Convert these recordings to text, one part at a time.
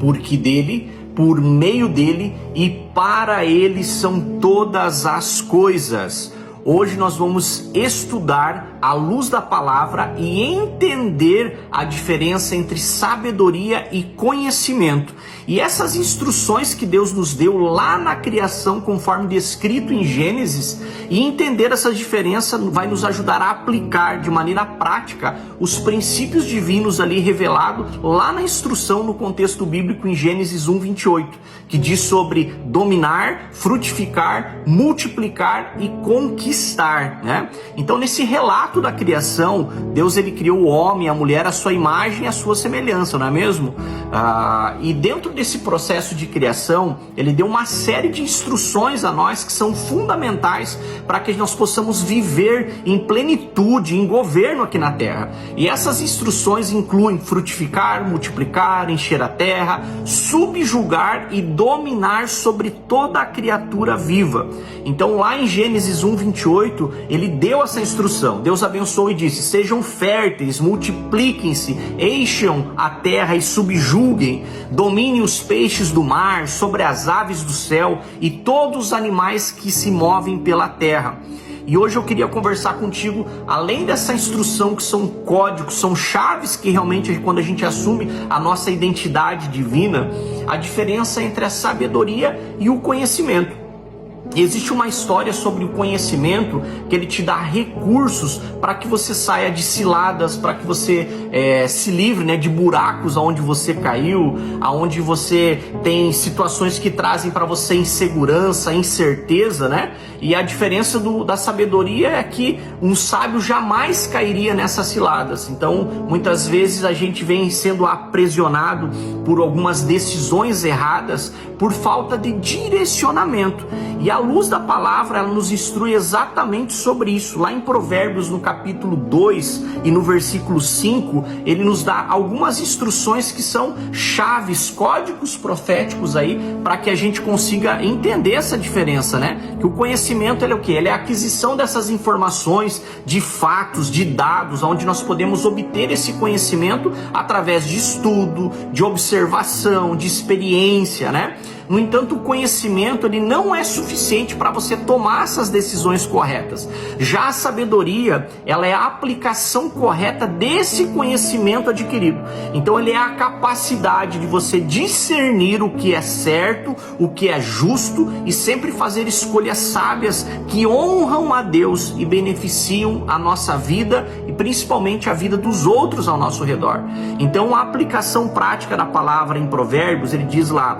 porque dele, por meio dele e para ele são todas as coisas. Hoje nós vamos estudar à luz da palavra e entender a diferença entre sabedoria e conhecimento. E essas instruções que Deus nos deu lá na criação, conforme descrito em Gênesis, e entender essa diferença vai nos ajudar a aplicar de maneira prática os princípios divinos ali revelados lá na instrução no contexto bíblico em Gênesis 1:28, que diz sobre dominar, frutificar, multiplicar e conquistar, né? Então, nesse relato da criação, Deus ele criou o homem e a mulher à sua imagem e à sua semelhança, não é mesmo? E dentro desse processo de criação, ele deu uma série de instruções a nós que são fundamentais para que nós possamos viver em plenitude, em governo aqui na terra. E essas instruções incluem frutificar, multiplicar, encher a terra, subjugar e dominar sobre toda a criatura viva. Então, lá em Gênesis 1:28, ele deu essa instrução. Deus abençoou e disse: sejam férteis, multipliquem-se, encham a terra e subjuguem, dominem os peixes do mar, sobre as aves do céu e todos os animais que se movem pela terra. E hoje eu queria conversar contigo, além dessa instrução que são códigos, são chaves que realmente quando a gente assume a nossa identidade divina, a diferença entre a sabedoria e o conhecimento. Existe uma história sobre o conhecimento que ele te dá recursos para que você saia de ciladas, para que você se livre, né, de buracos aonde você caiu, aonde você tem situações que trazem para você insegurança, incerteza, né? E a diferença da sabedoria é que um sábio jamais cairia nessas ciladas. Então, muitas vezes a gente vem sendo aprisionado por algumas decisões erradas por falta de direcionamento. E a luz da palavra, ela nos instrui exatamente sobre isso. Lá em Provérbios, no capítulo 2 e no versículo 5, ele nos dá algumas instruções que são chaves, códigos proféticos aí, para que a gente consiga entender essa diferença, né? Que o conhecimento, ele é o quê? Ele é a aquisição dessas informações, de fatos, de dados, onde nós podemos obter esse conhecimento através de estudo, de observação, de experiência, né? No entanto, o conhecimento ele não é suficiente para você tomar essas decisões corretas. Já a sabedoria, ela é a aplicação correta desse conhecimento adquirido. Então, ele é a capacidade de você discernir o que é certo, o que é justo e sempre fazer escolhas sábias que honram a Deus e beneficiam a nossa vida e principalmente a vida dos outros ao nosso redor. Então, a aplicação prática da palavra em Provérbios, ele diz lá,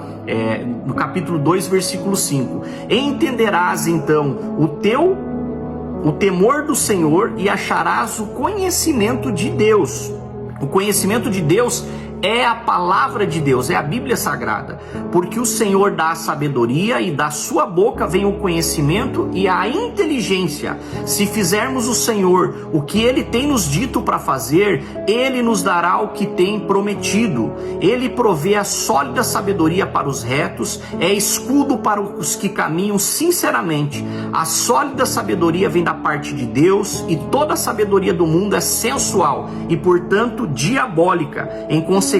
no capítulo 2, versículo 5: entenderás então o temor do Senhor e acharás o conhecimento de Deus. O conhecimento de Deus é a palavra de Deus, é a Bíblia Sagrada, porque o Senhor dá a sabedoria e da sua boca vem o conhecimento e a inteligência. Se fizermos o Senhor o que Ele tem nos dito para fazer, Ele nos dará o que tem prometido. Ele provê a sólida sabedoria para os retos, é escudo para os que caminham sinceramente. A sólida sabedoria vem da parte de Deus e toda a sabedoria do mundo é sensual e, portanto, diabólica. Em consequência,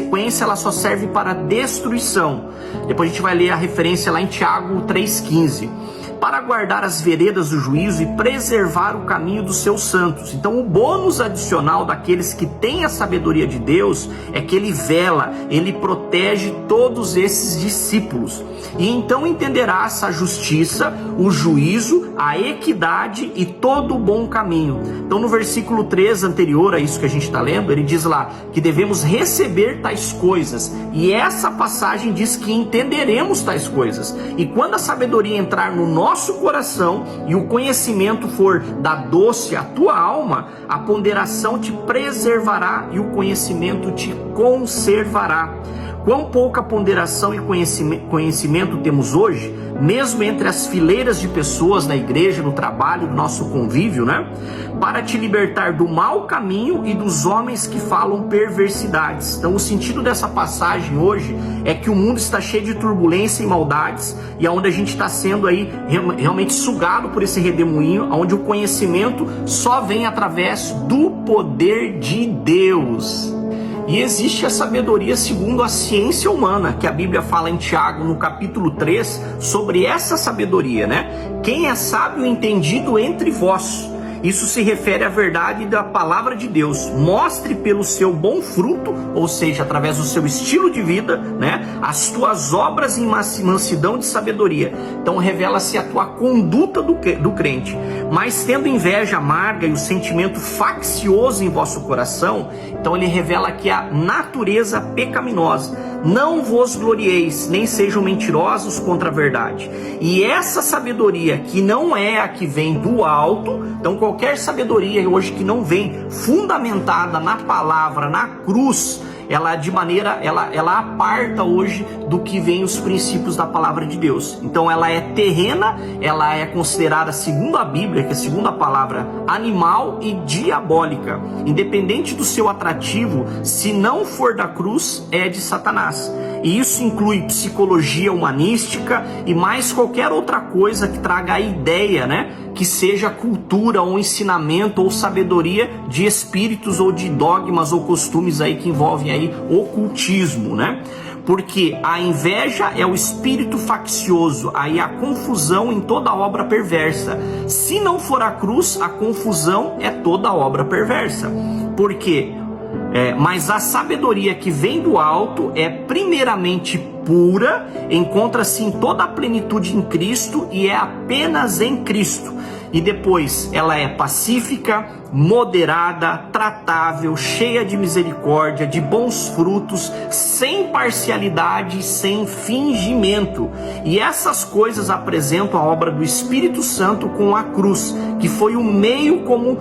ela só serve para destruição. Depois a gente vai ler a referência lá em Tiago 3,15. Para guardar as veredas do juízo e preservar o caminho dos seus santos. Então, o bônus adicional daqueles que têm a sabedoria de Deus é que ele vela, ele protege todos esses discípulos. E então entenderás a justiça, o juízo, a equidade e todo o bom caminho. Então, no versículo 3 anterior a isso que a gente está lendo, ele diz lá que devemos receber tais coisas. E essa passagem diz que entenderemos tais coisas. E quando a sabedoria entrar no nosso coração e o conhecimento for da doce à tua alma, a ponderação te preservará e o conhecimento te conservará. Quão pouca ponderação e conhecimento temos hoje, mesmo entre as fileiras de pessoas na igreja, no trabalho, no nosso convívio, né? Para te libertar do mau caminho e dos homens que falam perversidades. Então, o sentido dessa passagem hoje é que o mundo está cheio de turbulência e maldades, e onde a gente está sendo aí realmente sugado por esse redemoinho, onde o conhecimento só vem através do poder de Deus. E existe a sabedoria segundo a ciência humana, que a Bíblia fala em Tiago, no capítulo 3, sobre essa sabedoria, né? Quem é sábio e entendido entre vós? Isso se refere à verdade da palavra de Deus. Mostre pelo seu bom fruto, ou seja, através do seu estilo de vida, né, as tuas obras em mansidão de sabedoria. Então revela-se a tua conduta do crente. Mas tendo inveja amarga e o sentimento faccioso em vosso coração, então ele revela aqui a natureza pecaminosa. Não vos glorieis, nem sejam mentirosos contra a verdade. E essa sabedoria que não é a que vem do alto, então qualquer sabedoria hoje que não vem fundamentada na palavra, na cruz, ela aparta hoje do que vem os princípios da palavra de Deus. Então ela é terrena, ela é considerada, segundo a Bíblia, que é segundo a palavra, animal e diabólica. Independente do seu atrativo, se não for da cruz, é de Satanás. E isso inclui psicologia humanística e mais qualquer outra coisa que traga a ideia, né, que seja cultura ou ensinamento ou sabedoria de espíritos ou de dogmas ou costumes aí que envolvem aí ocultismo, né? Porque a inveja é o espírito faccioso, aí a confusão em toda obra perversa. Se não for a cruz, a confusão é toda obra perversa. Por quê? Mas a sabedoria que vem do alto é primeiramente pura, encontra-se em toda a plenitude em Cristo e é apenas em Cristo. E depois ela é pacífica, moderada, tratável, cheia de misericórdia, de bons frutos, sem parcialidade, sem fingimento. E essas coisas apresentam a obra do Espírito Santo com a cruz, que foi o meio como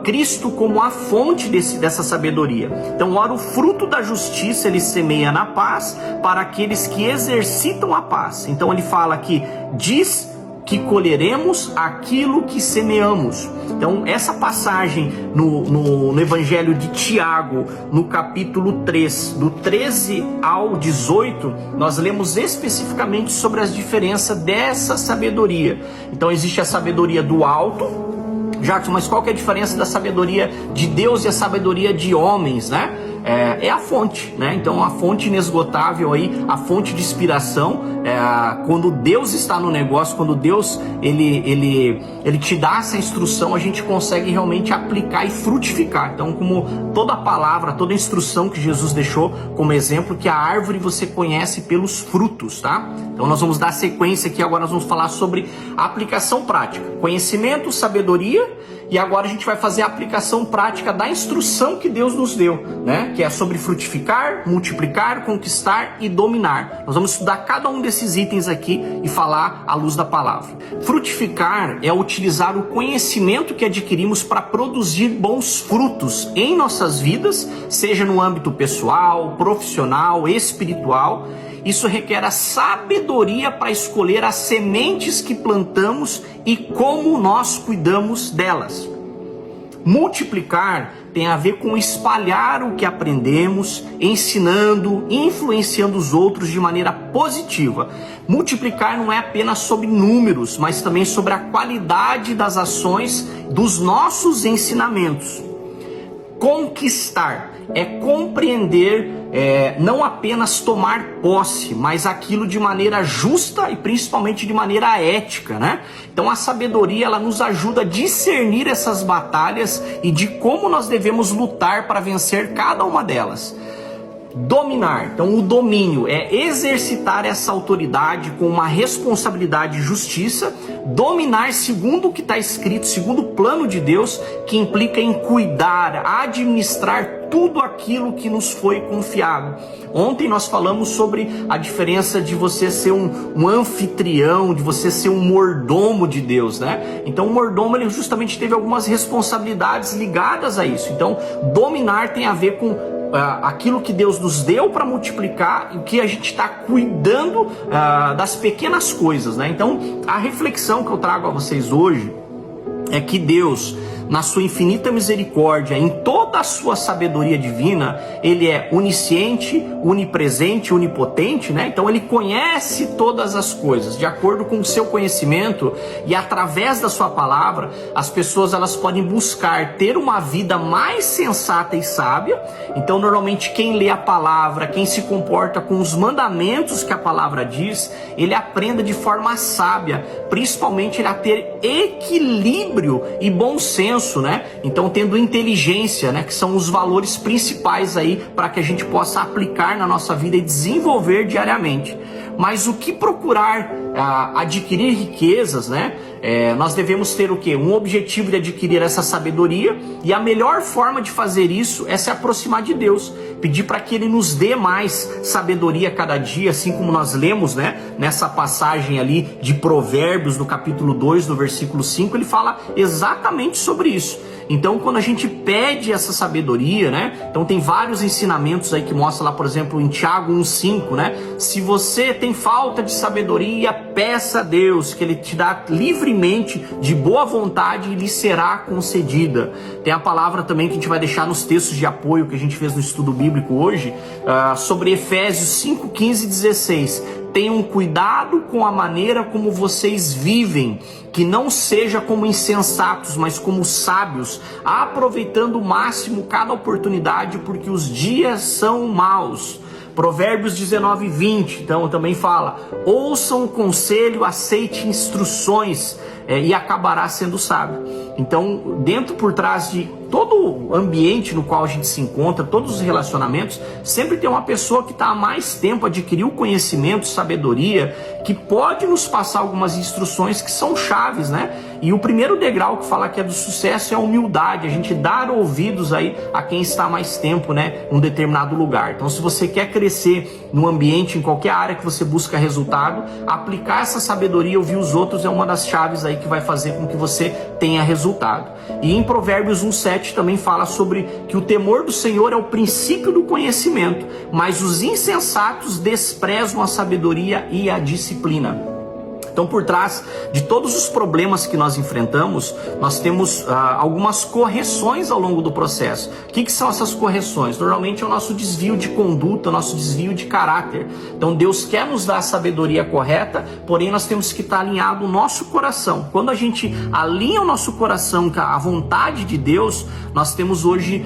Cristo como a fonte dessa sabedoria. Então, ora, o fruto da justiça ele semeia na paz para aqueles que exercitam a paz. Então ele fala que diz que colheremos aquilo que semeamos. Então essa passagem no Evangelho de Tiago, no capítulo 3, do 13 ao 18, nós lemos especificamente sobre as diferenças dessa sabedoria. Então existe a sabedoria do alto. Jackson, mas qual que é a diferença da sabedoria de Deus e a sabedoria de homens, né? É a fonte, né? Então a fonte inesgotável aí, a fonte de inspiração, quando Deus está no negócio, quando Deus ele te dá essa instrução, a gente consegue realmente aplicar e frutificar. Então, como toda palavra, toda instrução que Jesus deixou como exemplo, que a árvore você conhece pelos frutos, tá? Então nós vamos dar sequência aqui, agora nós vamos falar sobre a aplicação prática, conhecimento, sabedoria. E agora a gente vai fazer a aplicação prática da instrução que Deus nos deu, né? Que é sobre frutificar, multiplicar, conquistar e dominar. Nós vamos estudar cada um desses itens aqui e falar à luz da palavra. Frutificar é utilizar o conhecimento que adquirimos para produzir bons frutos em nossas vidas, seja no âmbito pessoal, profissional, espiritual. Isso requer a sabedoria para escolher as sementes que plantamos e como nós cuidamos delas. Multiplicar tem a ver com espalhar o que aprendemos, ensinando, influenciando os outros de maneira positiva. Multiplicar não é apenas sobre números, mas também sobre a qualidade das ações dos nossos ensinamentos. Conquistar é compreender, não apenas tomar posse, mas aquilo de maneira justa e principalmente de maneira ética, né? Então a sabedoria ela nos ajuda a discernir essas batalhas e de como nós devemos lutar para vencer cada uma delas. Dominar, então o domínio é exercitar essa autoridade com uma responsabilidade e justiça. Dominar segundo o que está escrito, segundo o plano de Deus, que implica em cuidar, administrar tudo aquilo que nos foi confiado. Ontem nós falamos sobre a diferença de você ser um anfitrião, de você ser um mordomo de Deus, né? Então o mordomo ele justamente teve algumas responsabilidades ligadas a isso. Então dominar tem a ver com aquilo que Deus nos deu para multiplicar e o que a gente está cuidando das pequenas coisas, né? Então a reflexão que eu trago a vocês hoje é que Deus na sua infinita misericórdia, em toda a sua sabedoria divina, ele é onisciente, onipresente, onipotente, né? Então ele conhece todas as coisas. De acordo com o seu conhecimento e através da sua palavra, as pessoas elas podem buscar ter uma vida mais sensata e sábia. Então normalmente quem lê a palavra, quem se comporta com os mandamentos que a palavra diz, ele aprende de forma sábia, principalmente ele a ter equilíbrio e bom senso, né? Então tendo inteligência, né? Que são os valores principais aí para que a gente possa aplicar na nossa vida e desenvolver diariamente. Mas o que procurar adquirir riquezas, né? Nós devemos ter o quê? Um objetivo de adquirir essa sabedoria, e a melhor forma de fazer isso é se aproximar de Deus, pedir para que Ele nos dê mais sabedoria cada dia, assim como nós lemos, né? Nessa passagem ali de Provérbios, no capítulo 2, no versículo 5, ele fala exatamente sobre isso. Então, quando a gente pede essa sabedoria, né? Então tem vários ensinamentos aí que mostra lá, por exemplo, em Tiago 1,5, né? Se você tem falta de sabedoria, peça a Deus, que Ele te dá livremente, de boa vontade, e lhe será concedida. Tem a palavra também que a gente vai deixar nos textos de apoio que a gente fez no estudo bíblico hoje, sobre Efésios 5, 15 e 16. Tenham cuidado com a maneira como vocês vivem, que não seja como insensatos, mas como sábios, aproveitando o máximo cada oportunidade, porque os dias são maus. Provérbios 19, 20, então também fala: ouçam o conselho, aceite instruções, e acabará sendo sábio. Então, dentro por trás de todo o ambiente no qual a gente se encontra, todos os relacionamentos, sempre tem uma pessoa que está há mais tempo, adquiriu conhecimento, sabedoria, que pode nos passar algumas instruções que são chaves, né? E o primeiro degrau que fala que é do sucesso é a humildade, a gente dar ouvidos aí a quem está há mais tempo, né, em um determinado lugar. Então, se você quer crescer no ambiente, em qualquer área que você busca resultado, aplicar essa sabedoria e ouvir os outros é uma das chaves aí que vai fazer com que você tenha resultado. E em Provérbios 1,7 também fala sobre que o temor do Senhor é o princípio do conhecimento, mas os insensatos desprezam a sabedoria e a disciplina. Então, por trás de todos os problemas que nós enfrentamos, nós temos algumas correções ao longo do processo. O que são essas correções? Normalmente é o nosso desvio de conduta, o nosso desvio de caráter. Então, Deus quer nos dar a sabedoria correta, porém nós temos que estar alinhado o nosso coração. Quando a gente alinha o nosso coração com a vontade de Deus, nós temos hoje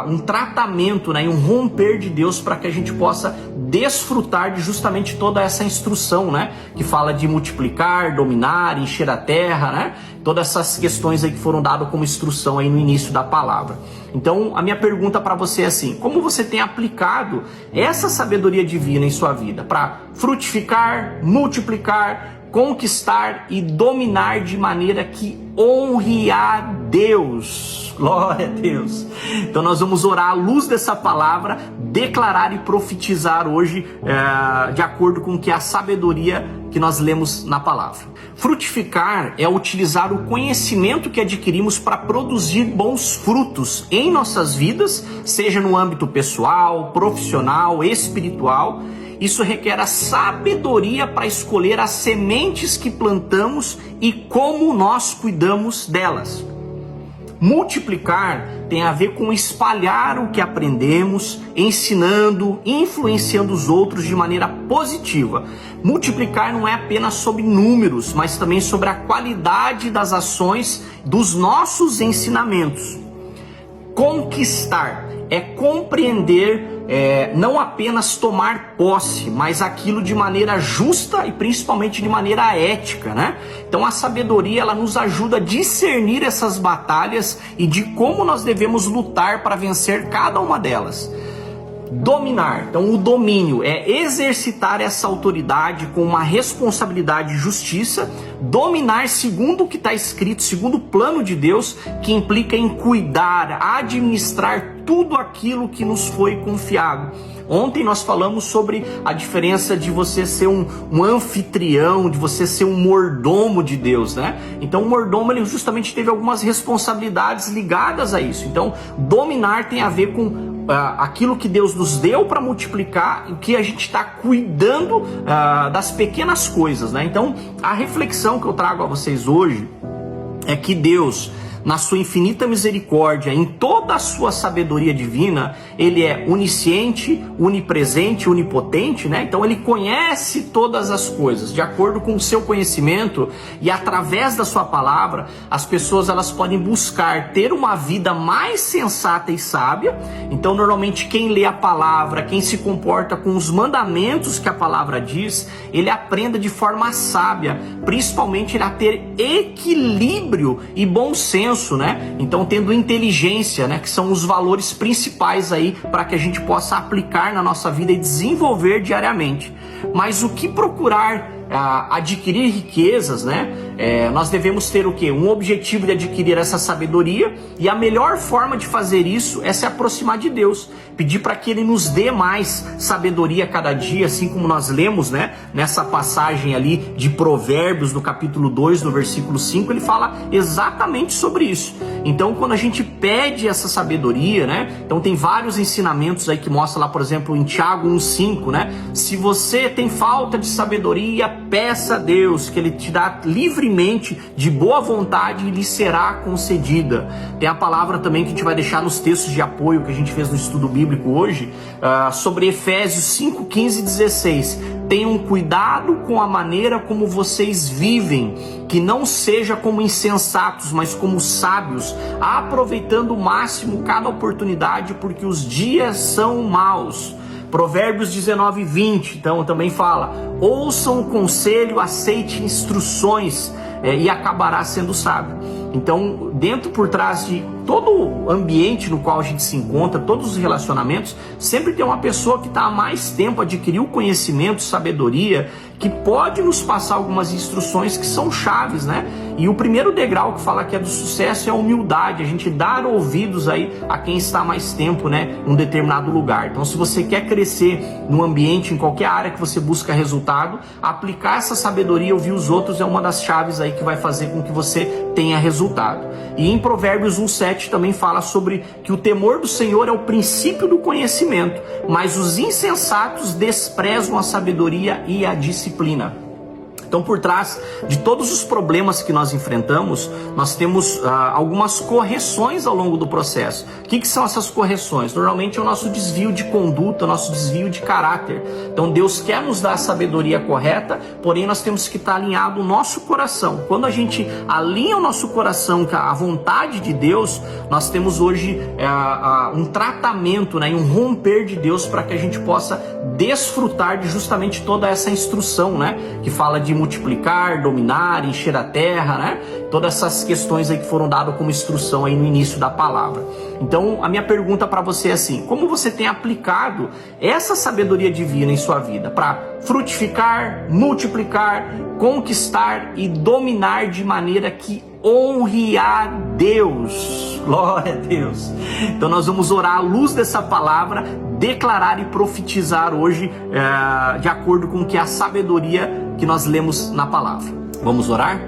um tratamento, né, e um romper de Deus para que a gente possa desfrutar de justamente toda essa instrução, né, que fala de multiplicar, dominar, encher a terra, né? Todas essas questões aí que foram dadas como instrução aí no início da palavra. Então, a minha pergunta para você é assim: como você tem aplicado essa sabedoria divina em sua vida para frutificar, multiplicar, conquistar e dominar de maneira que honre a Deus? Glória a Deus. Então nós vamos orar à luz dessa palavra, declarar e profetizar hoje de acordo com que a sabedoria que nós lemos na palavra. Frutificar é utilizar o conhecimento que adquirimos para produzir bons frutos em nossas vidas, seja no âmbito pessoal, profissional, espiritual. Isso requer a sabedoria para escolher as sementes que plantamos e como nós cuidamos delas. Multiplicar tem a ver com espalhar o que aprendemos, ensinando, influenciando os outros de maneira positiva. Multiplicar não é apenas sobre números, mas também sobre a qualidade das ações dos nossos ensinamentos. Conquistar é compreender, não apenas tomar posse, mas aquilo de maneira justa e principalmente de maneira ética, né? Então a sabedoria, ela nos ajuda a discernir essas batalhas e de como nós devemos lutar para vencer cada uma delas. Dominar, então o domínio é exercitar essa autoridade com uma responsabilidade e justiça. Dominar segundo o que está escrito, segundo o plano de Deus, que implica em cuidar, administrar tudo aquilo que nos foi confiado. Ontem nós falamos sobre a diferença de você ser um anfitrião, de você ser um mordomo de Deus, né? Então o mordomo, ele justamente teve algumas responsabilidades ligadas a isso. Então dominar tem a ver com aquilo que Deus nos deu para multiplicar, o que a gente está cuidando das pequenas coisas, né? Então a reflexão que eu trago a vocês hoje é que Deus na sua infinita misericórdia, em toda a sua sabedoria divina, ele é onisciente, onipresente, onipotente, né? Então ele conhece todas as coisas, de acordo com o seu conhecimento, e através da sua palavra, as pessoas elas podem buscar ter uma vida mais sensata e sábia. Então normalmente quem lê a palavra, quem se comporta com os mandamentos que a palavra diz, ele aprenda de forma sábia, principalmente ele a ter equilíbrio e bom senso, né? Então tendo inteligência, né? Que são os valores principais aí para que a gente possa aplicar na nossa vida e desenvolver diariamente. Mas o que procurar adquirir riquezas, né? Nós devemos ter o quê? Um objetivo de adquirir essa sabedoria, e a melhor forma de fazer isso é se aproximar de Deus, pedir para que Ele nos dê mais sabedoria a cada dia, assim como nós lemos, né? Nessa passagem ali de Provérbios, no capítulo 2, no versículo 5, ele fala exatamente sobre isso. Então, quando a gente pede essa sabedoria, né? Então tem vários ensinamentos aí que mostra lá, por exemplo, em Tiago 1,5, né? Se você tem falta de sabedoria, peça a Deus, que Ele te dá livremente, de boa vontade, e lhe será concedida. Tem a palavra também que a gente vai deixar nos textos de apoio que a gente fez no estudo bíblico hoje, sobre Efésios 5, 15 e 16. Tenham cuidado com a maneira como vocês vivem, que não seja como insensatos, mas como sábios, aproveitando o máximo cada oportunidade, porque os dias são maus. Provérbios 19, 20, então também fala: ouçam o conselho, aceite instruções, e acabará sendo sábio. Então, dentro por trás de todo o ambiente no qual a gente se encontra, todos os relacionamentos, sempre tem uma pessoa que está há mais tempo, adquiriu conhecimento, sabedoria, que pode nos passar algumas instruções que são chaves, né? E o primeiro degrau que fala que é do sucesso é a humildade, a gente dar ouvidos aí a quem está mais tempo, né, em um determinado lugar. Então, se você quer crescer no ambiente, em qualquer área que você busca resultado, aplicar essa sabedoria, ouvir os outros, é uma das chaves aí que vai fazer com que você tenha resultado. E em Provérbios 1,7 também fala sobre que o temor do Senhor é o princípio do conhecimento, mas os insensatos desprezam a sabedoria e a disciplina. Então, por trás de todos os problemas que nós enfrentamos, nós temos algumas correções ao longo do processo. O que são essas correções? Normalmente é o nosso desvio de conduta, o nosso desvio de caráter. Então, Deus quer nos dar a sabedoria correta, porém nós temos que estar alinhado o nosso coração. Quando a gente alinha o nosso coração com a vontade de Deus, nós temos hoje um tratamento, né, um romper de Deus, para que a gente possa desfrutar de justamente toda essa instrução, né, que fala de multiplicar, dominar, encher a terra, né? Todas essas questões aí que foram dadas como instrução aí no início da palavra. Então, a minha pergunta para você é assim: como você tem aplicado essa sabedoria divina em sua vida para frutificar, multiplicar, conquistar e dominar de maneira que honre a Deus? Glória a Deus. Então nós vamos orar à luz dessa palavra, declarar e profetizar hoje de acordo com que a sabedoria que nós lemos na palavra. Vamos orar?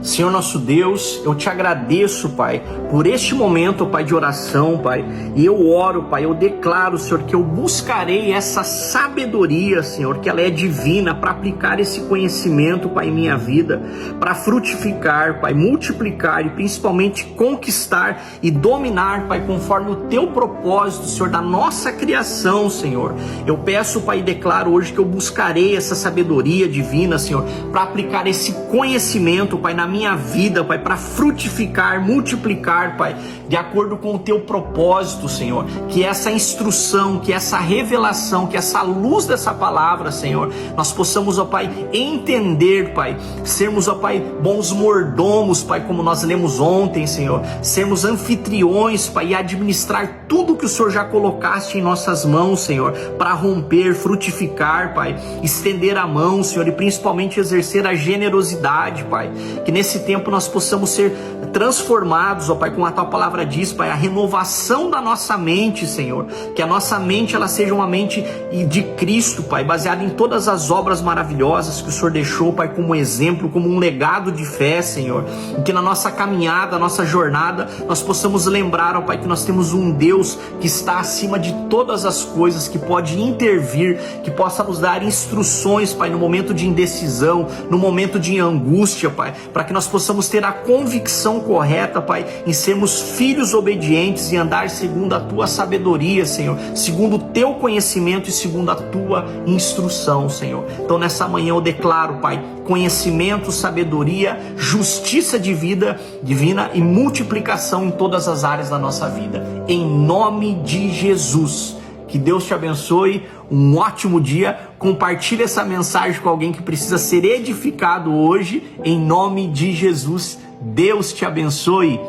Senhor nosso Deus, eu te agradeço, Pai, por este momento, Pai, de oração, Pai, e eu oro, Pai, eu declaro, Senhor, que eu buscarei essa sabedoria, Senhor, que ela é divina, para aplicar esse conhecimento, Pai, em minha vida, para frutificar, Pai, multiplicar e principalmente conquistar e dominar, Pai, conforme o Teu propósito, Senhor, da nossa criação, Senhor. Eu peço, Pai, e declaro hoje que eu buscarei essa sabedoria divina, Senhor, para aplicar esse conhecimento, Pai, na minha vida, Pai, para frutificar, multiplicar, Pai, de acordo com o Teu propósito, Senhor. Que essa instrução, que essa revelação, que essa luz dessa palavra, Senhor, nós possamos, ó Pai, entender, Pai, sermos, ó Pai, bons mordomos, Pai, como nós lemos ontem, Senhor, sermos anfitriões, Pai, e administrar tudo que o Senhor já colocaste em nossas mãos, Senhor, para romper, frutificar, Pai, estender a mão, Senhor, e principalmente exercer a generosidade, Pai. Que nesse tempo nós possamos ser transformados, ó Pai, como a Tua palavra diz, Pai, a renovação da nossa mente, Senhor. Que a nossa mente, ela seja uma mente de Cristo, Pai, baseada em todas as obras maravilhosas que o Senhor deixou, Pai, como exemplo, como um legado de fé, Senhor. E que na nossa caminhada, nossa jornada, nós possamos lembrar, ó Pai, que nós temos um Deus que está acima de todas as coisas, que pode intervir, que possa nos dar instruções, Pai, no momento de indecisão, no momento de angústia, Pai, para que nós possamos ter a convicção correta, Pai, em sermos filhos obedientes e andar segundo a Tua sabedoria, Senhor, segundo o Teu conhecimento e segundo a Tua instrução, Senhor. Então nessa manhã eu declaro, Pai, conhecimento, sabedoria, justiça de vida divina e multiplicação em todas as áreas da nossa vida. Em nome de Jesus. Que Deus te abençoe, um ótimo dia. Compartilhe essa mensagem com alguém que precisa ser edificado hoje, em nome de Jesus. Deus te abençoe.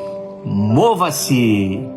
Mova-se!